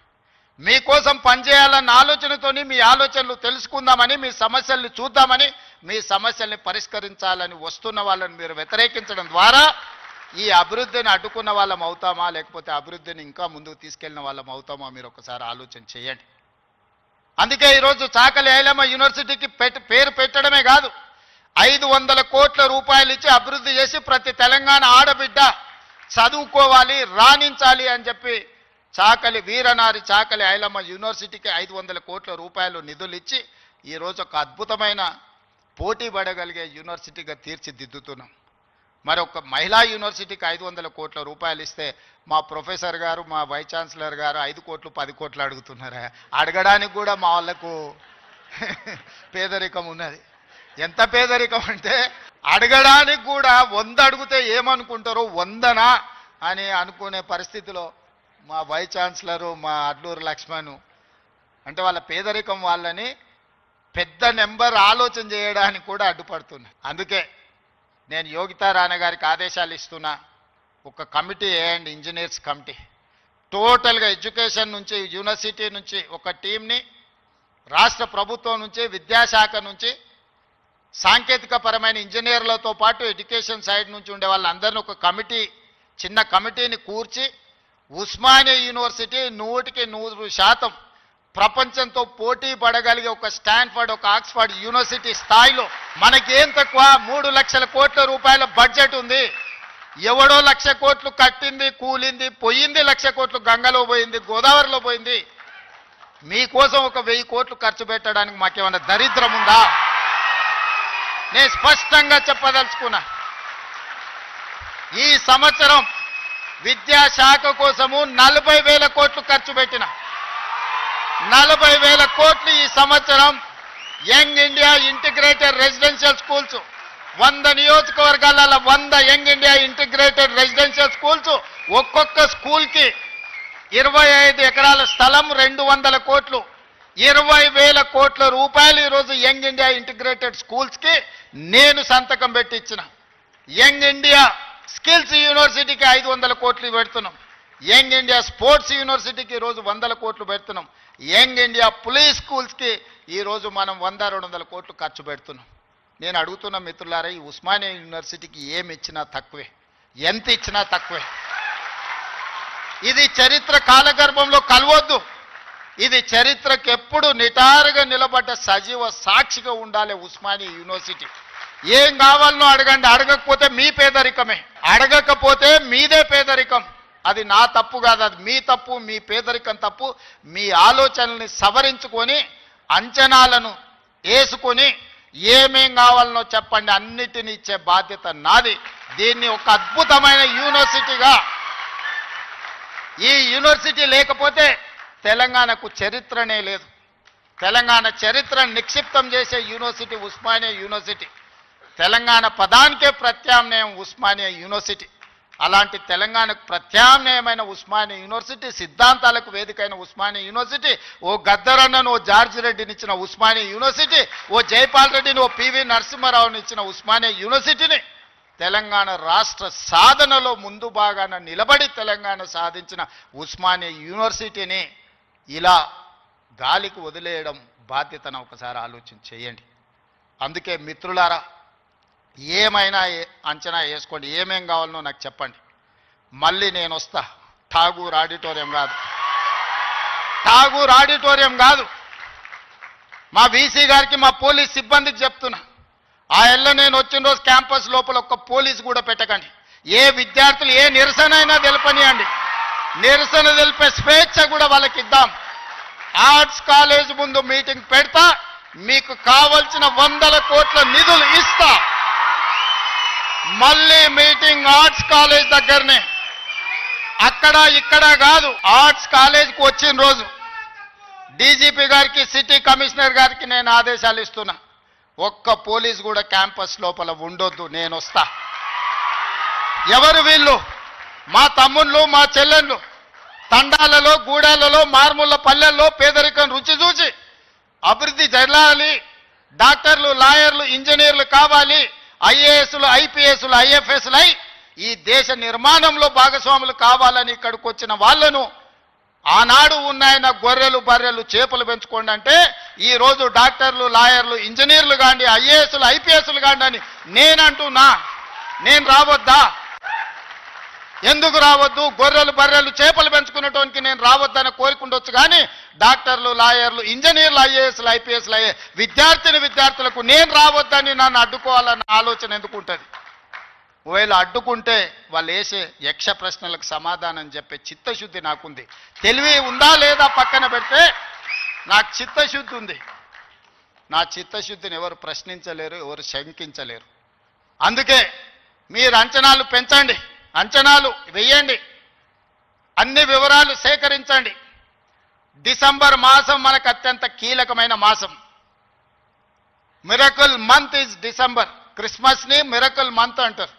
మీకోసం పనిచేయాలన్న ఆలోచనతోని మీ ఆలోచనలు తెలుసుకుందామని, మీ సమస్యల్ని చూద్దామని, మీ సమస్యల్ని పరిష్కరించాలని వస్తున్న వాళ్ళని మీరు వ్యతిరేకించడం ద్వారా ఈ అభివృద్ధిని అడ్డుకున్న వాళ్ళం అవుతామా, లేకపోతే అభివృద్ధిని ఇంకా ముందుకు తీసుకెళ్లిన వాళ్ళం అవుతామా, మీరు ఒకసారి ఆలోచన చేయండి. అందుకే ఈరోజు చాకలి ఐలమ్మ యూనివర్సిటీకి పేరు పెట్టడమే కాదు, 500 కోట్ల రూపాయలు ఇచ్చి అభివృద్ధి చేసి ప్రతి తెలంగాణ ఆడబిడ్డ చదువుకోవాలి, రాణించాలి అని చెప్పి చాకలి వీరనారి చాకలి ఐలమ్మ యూనివర్సిటీకి 500 కోట్ల రూపాయలు నిధులు ఇచ్చి ఈరోజు ఒక అద్భుతమైన పోటీ పడగలిగే యూనివర్సిటీగా తీర్చిదిద్దుతున్నాం. మరి ఒక మహిళా యూనివర్సిటీకి 500 కోట్ల రూపాయలు ఇస్తే మా ప్రొఫెసర్ గారు, మా వైస్ ఛాన్సలర్ గారు 5 కోట్లు 10 కోట్లు అడుగుతున్నారా? అడగడానికి కూడా మా వాళ్ళకు పేదరికం ఉన్నది. ఎంత పేదరికం అంటే అడగడానికి కూడా 100 అడిగితే ఏమనుకుంటారో 100నా అని అనుకునే పరిస్థితిలో మా వైస్ ఛాన్సలరు, మా అడ్లూరు లక్ష్మణ్ అంటే వాళ్ళ పేదరికం వాళ్ళని పెద్ద నెంబర్ ఆలోచన చేయడానికి కూడా అడ్డుపడుతున్నా. అందుకే నేను యోగితా రాణా గారికి ఆదేశాలు ఇస్తున్నా, ఒక కమిటీ వేయండి, ఇంజనీర్స్ కమిటీ. టోటల్గా ఎడ్యుకేషన్ నుంచి, యూనివర్సిటీ నుంచి ఒక టీంని, రాష్ట్ర ప్రభుత్వం నుంచి, విద్యాశాఖ నుంచి, సాంకేతిక పరమైన ఇంజనీర్లతో పాటు ఎడ్యుకేషన్ సైడ్ నుంచి ఉండే వాళ్ళందరినీ ఒక కమిటీ, చిన్న కమిటీని కూర్చి ఉస్మానియా యూనివర్సిటీ 100% ప్రపంచంతో పోటీ పడగలిగే ఒక స్టాన్ఫర్డ్, ఒక ఆక్స్ఫర్డ్ యూనివర్సిటీ స్థాయిలో మనకేం తక్కువ 3 లక్షల కోట్ల రూపాయల బడ్జెట్ ఉంది. ఎవడో 1,00,000 కోట్లు కట్టింది, కూలింది, పోయింది, 1,00,000 కోట్లు గంగలో పోయింది, గోదావరిలో పోయింది. మీకోసం ఒక 1000 కోట్లు ఖర్చు పెట్టడానికి మాకేమన్నా దరిద్రం ఉందా? నేను స్పష్టంగా చెప్పదలుచుకున్నా, ఈ సంవత్సరం విద్యాశాఖ కోసము 40,000 కోట్లు ఖర్చు పెట్టిన. 40,000 కోట్లు ఈ సంవత్సరం young India integrated residential schools, 100 నియోజకవర్గాల 100 young India integrated residential schools, ఒక్కొక్క స్కూల్కి 25 ఎకరాల స్థలం, 200 కోట్లు, 20,000 కోట్ల రూపాయలు ఈరోజు యంగ్ ఇండియా ఇంటిగ్రేటెడ్ స్కూల్స్కి నేను సంతకం పెట్టి ఇచ్చిన. యంగ్ ఇండియా స్కిల్స్ యూనివర్సిటీకి 500 కోట్లు పెడుతున్నాం. యంగ్ ఇండియా స్పోర్ట్స్ యూనివర్సిటీకి ఈరోజు 100 కోట్లు పెడుతున్నాం. యంగ్ ఇండియా పులీస్ స్కూల్స్కి ఈరోజు మనం 100-200 కోట్లు ఖర్చు పెడుతున్నాం. నేను అడుగుతున్న మిత్రులారా, ఈ ఉస్మానియా యూనివర్సిటీకి ఏమి ఇచ్చినా తక్కువే, ఎంత ఇచ్చినా తక్కువే. ఇది చరిత్ర కాలగర్భంలో కలవద్దు. ఇది చరిత్రకు ఎప్పుడు నిటారుగా నిలబడ్డ సజీవ సాక్షిగా ఉండాలి ఉస్మానియా యూనివర్సిటీ. ఏం కావాలనో అడగండి, అడగకపోతే మీ పేదరికమే, అడగకపోతే మీదే పేదరికం. అది నా తప్పు కాదు, అది మీ తప్పు, మీ పేదరికం తప్పు. మీ ఆలోచనల్ని సవరించుకొని, అంచనాలను వేసుకొని ఏమేం కావాలనో చెప్పండి, అన్నిటిని ఇచ్చే బాధ్యత నాది. దీన్ని ఒక అద్భుతమైన యూనివర్సిటీగా, ఈ యూనివర్సిటీ లేకపోతే తెలంగాణకు చరిత్రనే లేదు. తెలంగాణ చరిత్రను నిక్షిప్తం చేసే యూనివర్సిటీ ఉస్మానియా యూనివర్సిటీ. తెలంగాణ పదానికే ప్రత్యామ్నాయం ఉస్మానియా యూనివర్సిటీ. అలాంటి తెలంగాణకు ప్రత్యామ్నాయమైన ఉస్మానియా యూనివర్సిటీ, సిద్ధాంతాలకు వేదికైన ఉస్మానియా యూనివర్సిటీ, ఓ గద్దరన్నను, ఓ జార్జి రెడ్డిని ఇచ్చిన ఉస్మానియా యూనివర్సిటీ, ఓ జైపాల్ రెడ్డిని, ఓ పివి నరసింహారావుని ఇచ్చిన ఉస్మానియా యూనివర్సిటీని తెలంగాణ రాష్ట్ర సాధనలో ముందు భాగాన నిలబడి తెలంగాణ సాధించిన ఉస్మానియా యూనివర్సిటీని ఇలా గాలికి వదిలేయడం బాధ్యతను ఒకసారి ఆలోచన చేయండి. అందుకే మిత్రులారా, ఏమైనా అంచనా వేసుకోండి, ఏమేం కావాలనో నాకు చెప్పండి. మళ్ళీ నేను వస్తా. ఠాగూర్ ఆడిటోరియం కాదు, ఠాగూర్ ఆడిటోరియం కాదు. మా వీసీ గారికి, మా పోలీస్ సిబ్బందికి చెప్తున్నా, ఆ ఎల్ల నేను వచ్చిన రోజు క్యాంపస్ లోపల ఒక్క పోలీసు కూడా పెట్టకండి. ఏ విద్యార్థులు ఏ నిరసన అయినా తెలపనియండి, నిరసన తెలిపే స్వేచ్ఛ కూడా వాళ్ళకి ఇద్దాం. ఆర్ట్స్ కాలేజ్ ముందు మీటింగ్ పెడతా, మీకు కావలసిన 100 కోట్ల నిధులు ఇస్తా. మళ్ళీ మీటింగ్ ఆర్ట్స్ కాలేజ్ దగ్గరనే, అక్కడ ఇక్కడ కాదు. ఆర్ట్స్ కాలేజ్కి వచ్చిన రోజు డీజీపీ గారికి, సిటీ కమిషనర్ గారికి నేను ఆదేశాలు ఇస్తున్నా, ఒక్క పోలీస్ కూడా క్యాంపస్ లోపల ఉండొద్దు, నేను వస్తా. ఎవరు వీళ్ళు? మా తమ్ముళ్ళు, మా చెల్లెళ్ళు తండాలలో, గూడాలలో, మారుమూల పల్లెల్లో పేదరికం రుచి చూసి అభివృద్ధి జరగాలి, డాక్టర్లు, లాయర్లు, ఇంజనీర్లు కావాలి, ఐఏఎస్లు, ఐపీఎస్లు, ఐఎఫ్ఎస్లు అయి ఈ దేశ నిర్మాణంలో భాగస్వాములు కావాలని ఇక్కడికి వచ్చిన వాళ్ళను ఆనాడు ఉన్నాయన గొర్రెలు, బర్రెలు, చేపలు పెంచుకోండి అంటే ఈరోజు డాక్టర్లు, లాయర్లు, ఇంజనీర్లు కాండి, ఐఏఎస్లు, ఐపీఎస్లు కాండి అని నేనంటున్నా. నేను రావద్దా? ఎందుకు రావద్దు? గొర్రెలు, బర్రెలు, చేపలు పెంచుకునేటోనికి నేను రావద్దని కోరుకుండొచ్చు, కానీ డాక్టర్లు, లాయర్లు, ఇంజనీర్లు, ఐఏఎస్లు, ఐపీఎస్లు అయ్యే విద్యార్థులకు నేను రావద్దని నన్ను అడ్డుకోవాలన్న ఆలోచన ఎందుకు ఉంటుంది? ఒకవేళ అడ్డుకుంటే వాళ్ళు వేసే యక్ష ప్రశ్నలకు సమాధానం చెప్పే చిత్తశుద్ధి నాకుంది. తెలివి ఉందా లేదా పక్కన పెడితే నాకు చిత్తశుద్ధి ఉంది. నా చిత్తశుద్ధిని ఎవరు ప్రశ్నించలేరు, ఎవరు శంకించలేరు. అందుకే మీరు అంచనాలు పెంచండి, అంచనాలు వేయండి, అన్ని వివరాలు సేకరించండి. డిసెంబర్ మాసం మనకు అత్యంత కీలకమైన మాసం. Miracle month is December. క్రిస్మస్ని మిరకల్ మంత్ అంటారు,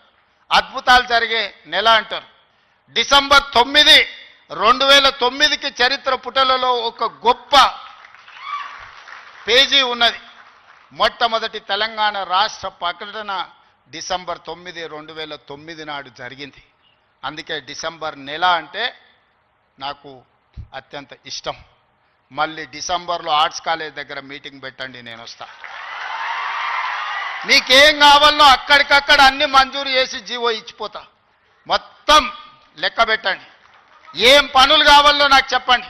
అద్భుతాలు జరిగే నెల అంటారు. డిసెంబర్ 9, 2009కి చరిత్ర పుటలలో ఒక గొప్ప పేజీ ఉన్నది. మొట్టమొదటి తెలంగాణ రాష్ట్ర ప్రకటన డిసెంబర్ 9, 2009 నాడు జరిగింది. అందుకే డిసెంబర్ నెల అంటే నాకు అత్యంత ఇష్టం. మళ్ళీ డిసెంబర్లో ఆర్ట్స్ కాలేజ్ దగ్గర మీటింగ్ పెట్టండి, నేను వస్తా. మీకేం కావాలో అక్కడికక్కడ అన్ని మంజూరు చేసి జీవో ఇచ్చిపోతా. మొత్తం లెక్క పెట్టండి, ఏం పనులు కావాలో నాకు చెప్పండి.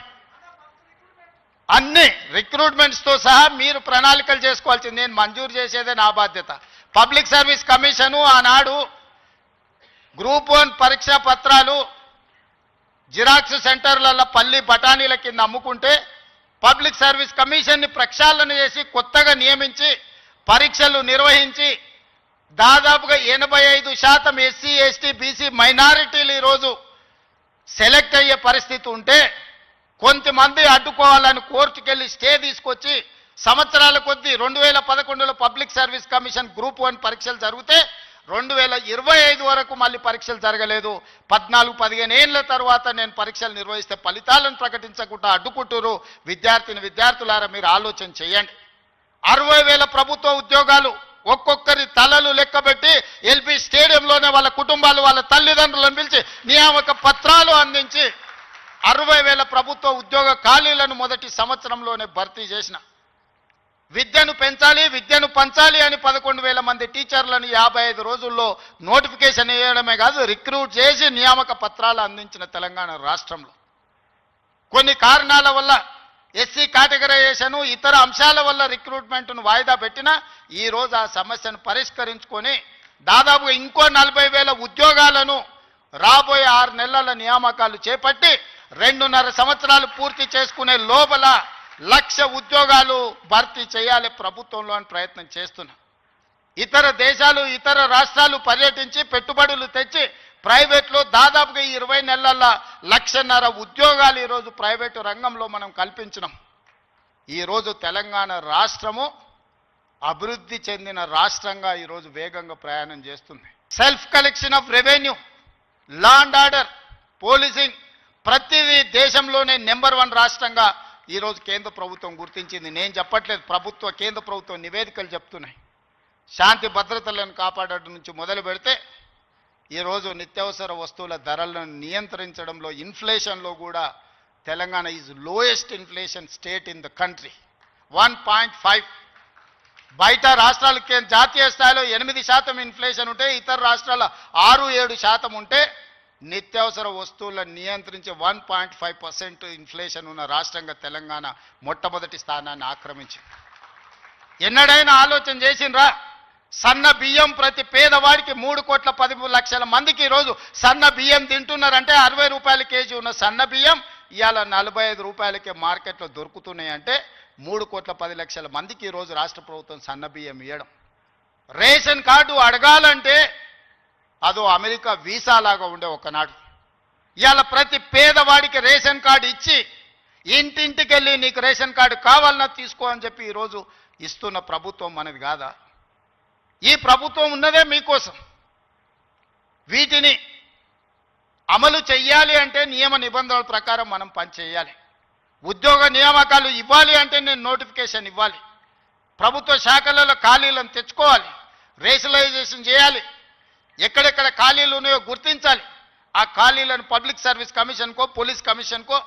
అన్ని రిక్రూట్మెంట్స్తో సహా మీరు ప్రణాళికలు చేసుకోవాల్సింది. నేను మంజూరు చేసేదే నా బాధ్యత. పబ్లిక్ సర్వీస్ కమిషను ఆనాడు గ్రూప్ 1 పరీక్షా పత్రాలు జిరాక్స్ సెంటర్లలో పల్లి బఠానీల కింద అమ్ముకుంటే పబ్లిక్ సర్వీస్ కమిషన్ని ప్రక్షాళన చేసి కొత్తగా నియమించి పరీక్షలు నిర్వహించి దాదాపుగా 85% ఎస్సీ, ఎస్టీ, బీసీ మైనారిటీలు ఈరోజు సెలెక్ట్ అయ్యే పరిస్థితి ఉంటే కొంతమంది అడ్డుకోవాలని కోర్టుకెళ్ళి స్టే తీసుకొచ్చి సంవత్సరాల కొద్దీ 2011లో పబ్లిక్ సర్వీస్ కమిషన్ గ్రూప్ 1 పరీక్షలు జరిగితే 2025 వరకు మళ్ళీ పరీక్షలు జరగలేదు. 14-15 ఏళ్ల తర్వాత నేను పరీక్షలు నిర్వహిస్తే ఫలితాలను ప్రకటించకుండా అడ్డుకుంటారు. విద్యార్థులారా మీరు ఆలోచన చేయండి. 60,000 ప్రభుత్వ ఉద్యోగాలు ఒక్కొక్కరి తలలు లెక్కబెట్టి ఎల్బీ స్టేడియంలోనే వాళ్ళ కుటుంబాలు వాళ్ళ తల్లిదండ్రులను పిలిచి నియామక పత్రాలు అందించి 60,000 ప్రభుత్వ ఉద్యోగ ఖాళీలను మొదటి సంవత్సరంలోనే భర్తీ చేసిన. విద్యను పెంచాలి, విద్యను పంచాలి అని 11,000 మంది టీచర్లను 55 రోజుల్లో నోటిఫికేషన్ ఇవ్వడమే కాదు, రిక్రూట్ చేసి నియామక పత్రాలు అందించిన తెలంగాణ రాష్ట్రంలో. కొన్ని కారణాల వల్ల ఎస్సీ కేటగరైజేషన్ ఇతర అంశాల వల్ల రిక్రూట్మెంట్ను వాయిదా పెట్టినా ఈరోజు ఆ సమస్యను పరిష్కరించుకొని దాదాపుగా ఇంకో 40,000 ఉద్యోగాలను రాబోయే 6 నెలల నియామకాలు చేపట్టి 2.5 సంవత్సరాలు పూర్తి చేసుకునే లోపల 1,00,000 ఉద్యోగాలు భర్తీ చేయాలి ప్రభుత్వంలో అని ప్రయత్నం చేస్తున్నా. ఇతర దేశాలు, ఇతర రాష్ట్రాలు పర్యటించి పెట్టుబడులు తెచ్చి ప్రైవేట్లో దాదాపుగా 20 నెలల 1,50,000 ఉద్యోగాలు ఈరోజు ప్రైవేటు రంగంలో మనం కల్పించినాం. ఈరోజు తెలంగాణ రాష్ట్రము అభివృద్ధి చెందిన రాష్ట్రంగా ఈరోజు వేగంగా ప్రయాణం చేస్తుంది. Self collection of revenue, law and order, policing ప్రతిదీ దేశంలోనే నెంబర్ 1 రాష్ట్రంగా ఈరోజు కేంద్ర ప్రభుత్వం గుర్తించింది. నేను చెప్పట్లేదు, కేంద్ర ప్రభుత్వం నివేదికలు చెప్తున్నాయి. శాంతి భద్రతలను కాపాడడం నుంచి మొదలు పెడితే ఈరోజు నిత్యావసర వస్తువుల ధరలను నియంత్రించడంలో, ఇన్ఫ్లేషన్లో కూడా Telangana is lowest inflation state in the country. 1.5. బయట రాష్ట్రాలకి జాతీయ స్థాయిలో 8% ఇన్ఫ్లేషన్ ఉంటే ఇతర రాష్ట్రాల 6-7% ఉంటే నిత్యావసర వస్తువులను నియంత్రించి 1.5% ఇన్ఫ్లేషన్ ఉన్న రాష్ట్రంగా తెలంగాణ మొట్టమొదటి స్థానాన్ని ఆక్రమించింది. ఎన్నడైనా ఆలోచన చేసిండ్రా? సన్న బియ్యం ప్రతి పేదవాడికి 3,10,00,000 మందికి ఈరోజు సన్న బియ్యం తింటున్నారంటే 60 రూపాయల కేజీ ఉన్న సన్న బియ్యం ఇవాళ 45 రూపాయలకే మార్కెట్లో దొరుకుతున్నాయి. అంటే 3,10,00,000 మందికి ఈరోజు రాష్ట్ర ప్రభుత్వం సన్న బియ్యం ఇవ్వడం. రేషన్ కార్డు అడగాలంటే అదో అమెరికా వీసా లాగా ఉండే ఒకనాడు. ఇవాళ ప్రతి పేదవాడికి రేషన్ కార్డు ఇచ్చి ఇంటింటికి వెళ్ళి నీకు రేషన్ కార్డు కావాలన్నా తీసుకో అని చెప్పి ఈరోజు ఇస్తున్న ప్రభుత్వం మనది కాదా? ఈ ప్రభుత్వం ఉన్నదే మీకోసం. వీటిని అమలు చెయ్యాలి అంటే నియమ నిబంధనల ప్రకారం మనం పనిచేయాలి. ఉద్యోగ నియామకాలు ఇవ్వాలి అంటే నేను నోటిఫికేషన్ ఇవ్వాలి. ప్రభుత్వ శాఖలలో ఖాళీలను తెచ్చుకోవాలి, రేషనలైజేషన్ చేయాలి, ఎక్కడెక్కడ ఖాళీలు ఉన్నాయో గుర్తించాలి. ఆ ఖాళీలను పబ్లిక్ సర్వీస్ కమిషన్కో, పోలీస్ కమిషన్కో,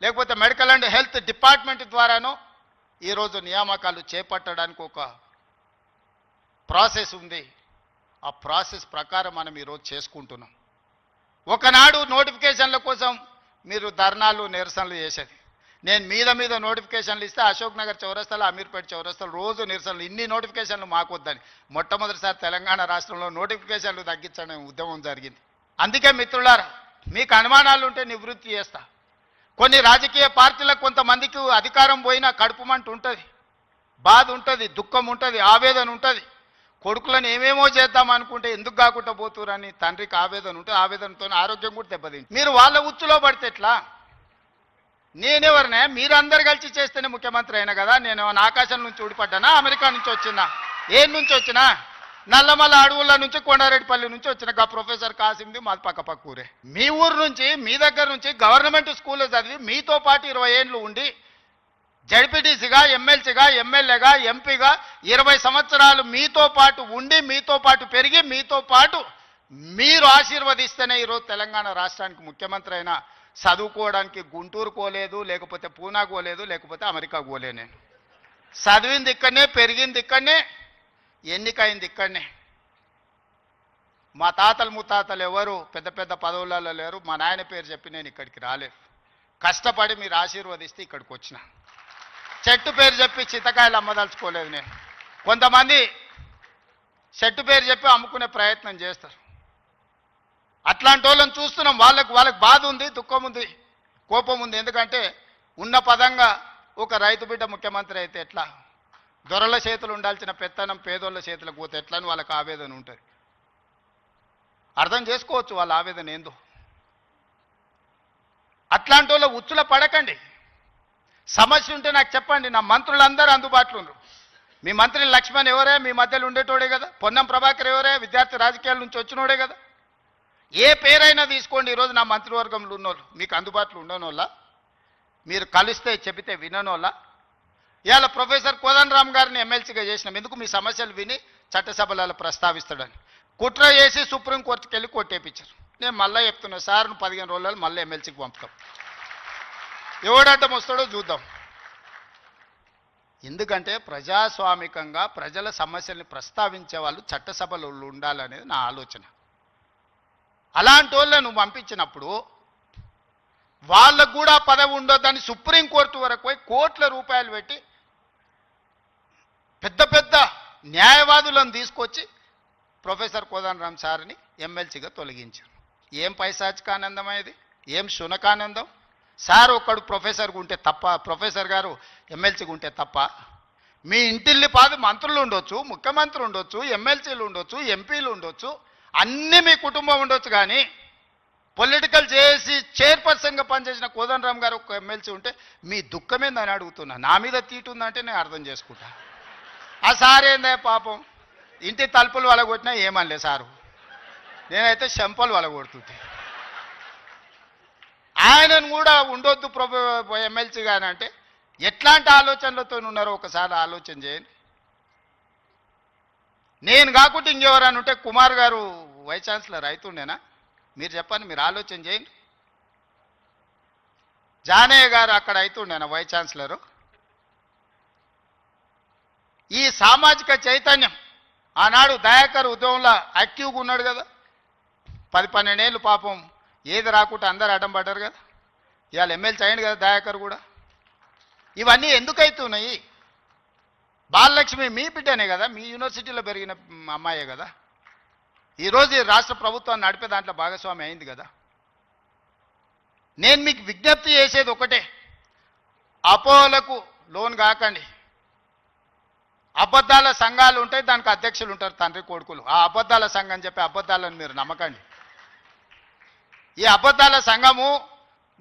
లేకపోతే మెడికల్ అండ్ హెల్త్ డిపార్ట్మెంట్ ద్వారానో ఈరోజు నియామకాలు చేపట్టడానికి ఒక ప్రాసెస్ ఉంది. ఆ ప్రాసెస్ ప్రకారం మనం ఈరోజు చేసుకుంటున్నాం. ఒకనాడు నోటిఫికేషన్ల కోసం మీరు ధర్నాలు, నిరసనలు చేసేది. నేను మీద నోటిఫికేషన్లు ఇస్తే అశోక్ నగర్ చౌరస్తాలో, అమీర్పేట చౌరస్తాలో రోజు నిరసనలు. ఇన్ని నోటిఫికేషన్లు మాకు వద్దని మొట్టమొదటిసారి తెలంగాణ రాష్ట్రంలో నోటిఫికేషన్లు తగ్గించడం ఉద్యమం జరిగింది. అందుకే మిత్రులారా, మీకు అనుమానాలు ఉంటే నివృత్తి చేస్తా. కొన్ని రాజకీయ పార్టీలకు కొంతమందికి అధికారం పోయినా కడుపుమంట ఉంటుంది, బాధ ఉంటుంది, దుఃఖం ఉంటుంది, ఆవేదన ఉంటుంది. కొడుకులను ఏమేమో చేద్దాం అనుకుంటే ఎందుకు కాకుండా పోతురని తండ్రికి ఆవేదన ఉంటుంది. ఆవేదనతో ఆరోగ్యం కూడా దెబ్బతింటుంది. మీరు వాళ్ళ ఉచ్చులో పడితే ఎట్లా? నేనెవరినే? మీరందరు కలిసి చేస్తేనే ముఖ్యమంత్రి అయినా కదా. నేను ఆకాశం నుంచి ఊడిపడ్డానా? అమెరికా నుంచి వచ్చినా? ఏ నుంచి వచ్చినా? నల్లమల్ల అడవుల నుంచి, కొండారెడ్డిపల్లి నుంచి వచ్చిన ప్రొఫెసర్ కాసింది మాది పక్క ఊరే. మీ ఊరు నుంచి, మీ దగ్గర నుంచి గవర్నమెంట్ స్కూల్లో చదివి మీతో పాటు 20 ఏళ్ళు ఉండి జడ్పీటీసీగా, ఎమ్మెల్సీగా, ఎమ్మెల్యేగా, ఎంపీగా 20 సంవత్సరాలు మీతో పాటు ఉండి, మీతో పాటు పెరిగి, మీతో పాటు మీరు ఆశీర్వదిస్తేనే ఈరోజు తెలంగాణ రాష్ట్రానికి ముఖ్యమంత్రి అయినా. చదువుకోవడానికి గుంటూరు పోలేదు, లేకపోతే పూనా పోలేదు, లేకపోతే అమెరికా పోలే. నేను చదివింది ఇక్కడనే, పెరిగింది ఇక్కడనే, ఎన్నికైంది ఇక్కడనే. మా తాతలు ముత్తాతలు ఎవరు పెద్ద పెద్ద పదవులలో లేరు. మా నాయన పేరు చెప్పి నేను ఇక్కడికి రాలేదు. కష్టపడి మీరు ఆశీర్వదిస్తే ఇక్కడికి వచ్చిన. చెట్టు పేరు చెప్పి చింతకాయలు అమ్మదలుచుకోలేదు నేను. కొంతమంది చెట్టు పేరు చెప్పి అమ్ముకునే ప్రయత్నం చేస్తారు. అట్లాంటి వాళ్ళని చూస్తున్నాం. వాళ్ళకి బాధ ఉంది, దుఃఖం ఉంది, కోపం ఉంది. ఎందుకంటే ఉన్న పదంగా ఒక రైతు బిడ్డ ముఖ్యమంత్రి అయితే ఎట్లా, దొరల చేతులు ఉండాల్సిన పెత్తనం పేదోళ్ళ చేతులకు పోతే ఎట్లా అని వాళ్ళకి ఆవేదన ఉంటుంది. అర్థం చేసుకోవచ్చు వాళ్ళ ఆవేదన ఏందో. అట్లాంటి వాళ్ళ ఉచ్చుల పడకండి. సమస్య ఉంటే నాకు చెప్పండి. నా మంత్రులందరూ అందుబాటులో ఉన్నారు. మీ మంత్రి లక్ష్మణ్ ఎవరే, మీ మధ్యలో ఉండేటోడే కదా. పొన్నం ప్రభాకర్ ఎవరే, విద్యార్థి రాజకీయాల నుంచి వచ్చినోడే కదా. ఏ పేరైనా తీసుకోండి. ఈరోజు నా మంత్రివర్గంలో ఉన్నోళ్ళు మీకు అందుబాటులో ఉండనోళ్ళ, మీరు కలిస్తే చెబితే విననోళ్ళ. ఇవాళ ప్రొఫెసర్ కోదండరామ్ గారిని ఎమ్మెల్సీగా చేసినాం. ఎందుకు? మీ సమస్యలు విని చట్టసభలలో ప్రస్తావిస్తాడని. కుట్ర చేసి సుప్రీంకోర్టుకి వెళ్ళి కొట్టేపించారు. నేను మళ్ళీ చెప్తున్నా, సార్ 15 రోజులు మళ్ళీ ఎమ్మెల్సీకి పంపుతాం. ఎవడడ్డం వస్తాడో చూద్దాం. ఎందుకంటే ప్రజాస్వామికంగా ప్రజల సమస్యల్ని ప్రస్తావించే వాళ్ళు చట్టసభలో ఉండాలనేది నా ఆలోచన. అలాంటి వాళ్ళను పంపించినప్పుడు వాళ్ళకు కూడా పదవి ఉండొద్దని సుప్రీంకోర్టు వరకు పోయి కోట్ల రూపాయలు పెట్టి పెద్ద పెద్ద న్యాయవాదులను తీసుకొచ్చి ప్రొఫెసర్ కోదండరామ్ సార్ని ఎమ్మెల్సీగా తొలగించారు. ఏం పైశాచికానందమైంది, ఏం శునకానందం. సార్ ఒక్కడు ప్రొఫెసర్గా ఉంటే తప్ప, ప్రొఫెసర్ గారు ఎమ్మెల్సీగా ఉంటే తప్ప. మీ ఇంటిల్లి పాది మంత్రులు ఉండొచ్చు, ముఖ్యమంత్రి ఉండొచ్చు, ఎమ్మెల్సీలు ఉండొచ్చు, ఎంపీలు ఉండొచ్చు, అన్నీ మీ కుటుంబం ఉండొచ్చు. కానీ పొలిటికల్ చేసి చైర్పర్సన్గా పనిచేసిన కోదండరామ్ గారు ఒక ఎమ్మెల్సీ ఉంటే మీ దుఃఖమేందని అడుగుతున్నా. నా మీద తీటు ఉందంటే నేను అర్థం చేసుకుంటా. ఆ సార్ ఏందే పాపం, ఇంటి తలుపులు వలగొట్టినా ఏమనలే సారు. నేనైతే చెంపలు వలగొడుతుంటే. ఆయనను కూడా ఉండొద్దు ఎమ్మెల్సీగా అంటే ఎట్లాంటి ఆలోచనలతో ఉన్నారో ఒకసారి ఆలోచన చేయండి. నేను కాకుండా ఇంకెవరైనా ఉంటే కుమార్ గారు వైస్ ఛాన్సలర్ అవుతుండేనా? మీరు చెప్పండి, మీరు ఆలోచన చేయండి. జానయ్య గారు అక్కడ అవుతుండేనా వైస్ ఛాన్సలరు? ఈ సామాజిక చైతన్యం ఆనాడు దయాకర్ ఉద్యమంలో యాక్టివ్గా ఉన్నాడు కదా. 10-12 ఏళ్ళు పాపం ఏది రాకుండా అందరు అడ్డం పడ్డారు కదా. ఇవాళ ఎమ్మెల్సీ అయ్యింది కదా దయాకర్ కూడా. ఇవన్నీ ఎందుకు అవుతున్నాయి? బాలలక్ష్మి మీ బిడ్డనే కదా, మీ యూనివర్సిటీలో పెరిగిన అమ్మాయే కదా. ఈరోజు ఈ రాష్ట్ర ప్రభుత్వాన్ని నడిపే దాంట్లో భాగస్వామి అయింది కదా. నేను మీకు విజ్ఞప్తి చేసేది ఒకటే, అపోహలకు లోన్ కాకండి. అబద్ధాల సంఘాలు ఉంటాయి, దానికి అధ్యక్షులు ఉంటారు, తండ్రి కొడుకులు. ఆ అబద్ధాల సంఘం చెప్పే అబద్ధాలను మీరు నమ్మకండి. ఈ అబద్ధాల సంఘము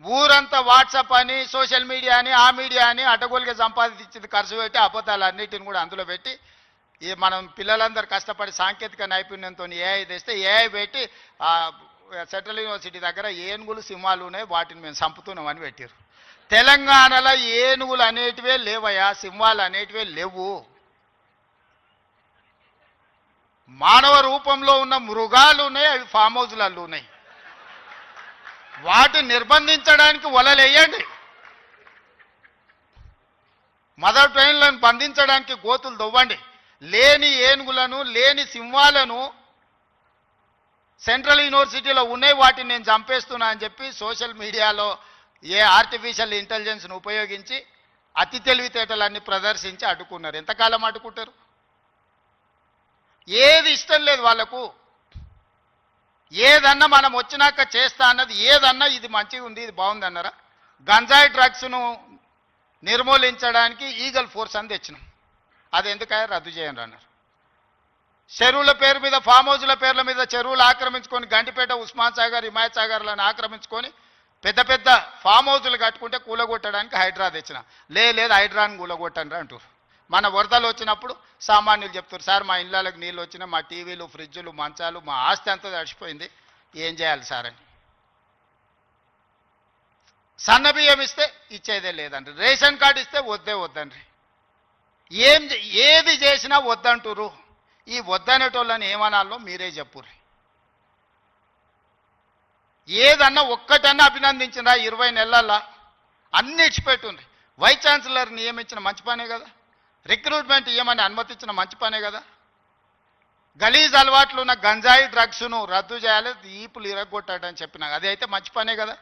ఊరంతా వాట్సాప్ అని, సోషల్ మీడియా అని, ఆ మీడియా అని అడ్డగోలుగా సంపాదించింది ఖర్చు పెట్టి అబద్ధాలన్నిటిని కూడా అందులో పెట్టి ఈ మనం పిల్లలందరూ కష్టపడి సాంకేతిక నైపుణ్యంతో ఏఐ తెస్తే ఏఐ పెట్టి సెంట్రల్ యూనివర్సిటీ దగ్గర ఏనుగులు సింహాలు ఉన్నాయి, వాటిని మేము చంపుతున్నామని పెట్టారు. తెలంగాణలో ఏనుగులు అనేటివే లేవయా, సింహాలు అనేటివే లేవు. మానవ రూపంలో ఉన్న మృగాలు ఉన్నాయి, అవి ఫామ్ హౌస్లలో ఉన్నాయి. వాటిని నిర్బంధించడానికి వలలేయండి. మదర్ ట్రైన్లను బంధించడానికి గోతులు దొవ్వండి. లేని ఏనుగులను, లేని సింహాలను సెంట్రల్ యూనివర్సిటీలో ఉన్నాయి, వాటిని నేను చంపేస్తున్నా అని చెప్పి సోషల్ మీడియాలో ఏ ఆర్టిఫిషియల్ ఇంటెలిజెన్స్ను ఉపయోగించి అతి తెలివితేటలన్నీ ప్రదర్శించి అడ్డుకున్నారు. ఎంతకాలం అడ్డుకుంటారు? ఏది ఇష్టం లేదు వాళ్ళకు. ఏదన్నా మనం వచ్చినాక చేస్తా అన్నది ఏదన్నా ఇది మంచిగా ఉంది, ఇది బాగుంది అన్నారా? గంజాయి డ్రగ్స్ను నిర్మూలించడానికి ఈగల్ ఫోర్స్ అని తెచ్చినాం. అది ఎందుకయ్యా రద్దు చేయండి అన్నారు. చెరువుల పేరు మీద, ఫామ్ హౌస్ల పేర్ల మీద చెరువులు ఆక్రమించుకొని గంటిపేట, ఉస్మాన్ సాగర్, హిమాయత్ సాగర్లను ఆక్రమించుకొని పెద్ద పెద్ద ఫామ్ హౌస్లు కట్టుకుంటే కూలగొట్టడానికి హైడ్రా తెచ్చిన. లేదు హైడ్రాని కూలగొట్టండి అంటారు. మన వరదలు వచ్చినప్పుడు సామాన్యులు చెప్తారు, సార్ మా ఇళ్ళకి నీళ్ళు వచ్చినా, మా టీవీలు, ఫ్రిడ్జులు, మంచాలు, మా ఆస్తి అంతా తడిచిపోయింది, ఏం చేయాలి సార్ అని. సన్న బియ్యం ఇస్తే ఇచ్చేదే లేదండి, రేషన్ కార్డు ఇస్తే వద్దండి. ఏది చేసినా వద్దంటురు. ఈ వద్దనేటోళ్ళని ఏమనాలో మీరే చెప్పుర్రి. ఏదన్నా ఒక్కటన్నా అభినందించినా 20 నెలల్లో అన్ని ఇచ్చిపెట్టుండ్రి. వైస్ ఛాన్సలర్ నియమించిన మంచి పనే కదా, రిక్రూట్మెంట్ ఇవ్వమని అనుమతించిన మంచి పనే కదా. గలీజ్ అలవాట్లు ఉన్న గంజాయి డ్రగ్స్ను రద్దు చేయాలి, ఈపులు ఇరగొట్టాడని చెప్పిన అది అయితే మంచి పనే కదా.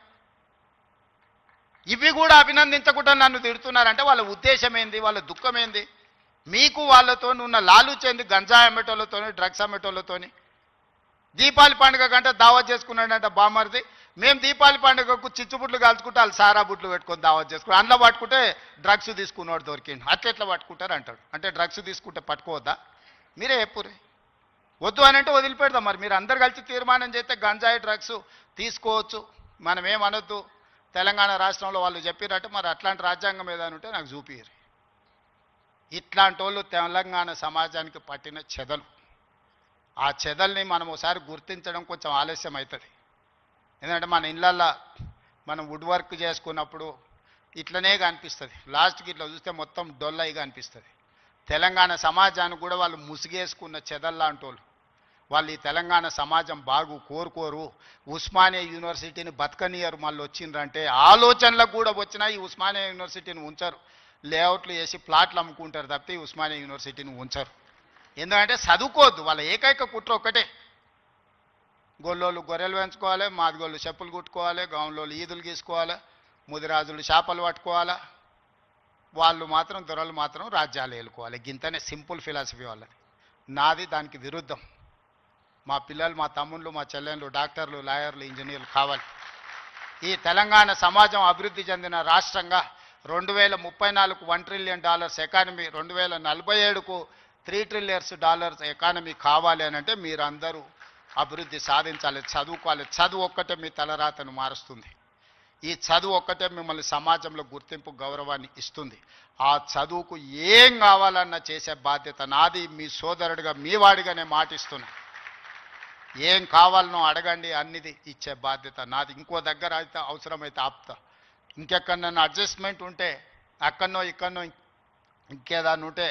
ఇవి కూడా అభినందించకుండా నన్ను తిడుతున్నారంటే వాళ్ళ ఉద్దేశం ఏంది, వాళ్ళ దుఃఖం ఏంది? మీకు వాళ్ళతో ఉన్న లాలుచేంది, గంజాయి అమ్మేటోళ్ళతోని, డ్రగ్స్ అమ్మేటోళ్ళతోని. దీపావళి పండుగ కంటే దావత్ చేసుకున్నాడంట బామ్మర్ది. మేము దీపావళి పండుగకు చిచ్చుబుట్లు కాల్చుకుంటే వాళ్ళు సారా బుట్లు పెట్టుకొని దావత్ చేసుకున్నాం. అందులో పట్టుకుంటే డ్రగ్స్ తీసుకున్నాడు దొరికిండు. అట్లెట్లా పట్టుకుంటారు అంటాడు. అంటే డ్రగ్స్ తీసుకుంటే పట్టుకోవద్దా? మీరే చెప్పుర్రి. వద్దు అని అంటే వదిలిపెడదాం. మరి మీరు అందరు కలిసి తీర్మానం చేస్తే గంజాయి డ్రగ్స్ తీసుకోవచ్చు, మనం ఏమనొద్దు. తెలంగాణ రాష్ట్రంలో వాళ్ళు చెప్పినట్టు మరి అట్లాంటి రాజ్యాంగం ఏదైనా ఉంటే నాకు చూపియ్యరు. ఇట్లాంటి వాళ్ళు తెలంగాణ సమాజానికి పట్టిన చెదలు. ఆ చెదల్ని మనం ఒకసారి గుర్తించడం కొంచెం ఆలస్యం అవుతుంది. ఎందుకంటే మన ఇళ్ళల్లో మనం వుడ్ వర్క్ చేసుకున్నప్పుడు ఇట్లనే కనిపిస్తుంది. లాస్ట్కి ఇట్లా చూస్తే మొత్తం డొల్లయిగా అనిపిస్తుంది. తెలంగాణ సమాజానికి కూడా వాళ్ళు ముసిగేసుకున్న చెదల్లాంటి వాళ్ళు. వాళ్ళు ఈ తెలంగాణ సమాజం బాగు కోరుకోరు. ఉస్మానియా యూనివర్సిటీని బతకనియరు. మళ్ళీ వచ్చిండ్రంటే ఆలోచనలకు కూడా వచ్చినా ఈ ఉస్మానియా యూనివర్సిటీని ఉంచరు. లేఅవుట్లు వేసి ప్లాట్లు అమ్ముకుంటారు తప్పితే ఈ ఉస్మానియా యూనివర్సిటీని ఉంచరు. ఎందుకంటే చదువుకోవద్దు. వాళ్ళ ఏకైక కుట్ర ఒక్కటే, గొల్లోళ్ళు గొర్రెలు పెంచుకోవాలి, మాదిగోళ్ళు చెప్పులు కుట్టుకోవాలి, గౌన్లోళ్ళు ఈదులు గీసుకోవాలి, ముదిరాజులు చేపలు పట్టుకోవాలా, వాళ్ళు మాత్రం దొరలు మాత్రం రాజ్యాలు ఏలుకోవాలి. గింతనే సింపుల్ ఫిలాసఫీ వాళ్ళది. నాది దానికి విరుద్ధం. మా పిల్లలు, మా తమ్ముళ్ళు, మా చెల్లెళ్ళు డాక్టర్లు, లాయర్లు, ఇంజనీర్లు కావాలి. ఈ తెలంగాణ సమాజం అభివృద్ధి చెందిన రాష్ట్రంగా 2034కు $1 ట్రిలియన్ ఎకానమీ, 2047కు $3 ట్రిలియన్స్ ఎకానమీ కావాలి అని అంటే మీరందరూ అభివృద్ధి సాధించాలి, చదువుకోవాలి. చదువు ఒక్కటే మీ తలరాతను మారుస్తుంది. ఈ చదువు ఒక్కటే మిమ్మల్ని సమాజంలో గుర్తింపు, గౌరవాన్ని ఇస్తుంది. ఆ చదువుకు ఏం కావాలన్నా చేసే బాధ్యత నాది. మీ సోదరుడిగా, మీ వాడిగా నేను మాటిస్తున్నా. ఏం కావాలనో అడగండి, అన్నిది ఇచ్చే బాధ్యత నాది. ఇంకో దగ్గర అయితే అవసరమైతే ఆపుతా. ఇంకెక్కడన్నా అడ్జస్ట్మెంట్ ఉంటే, అక్కడనో ఇక్కడనో ఇంకేదాన్ని ఉంటే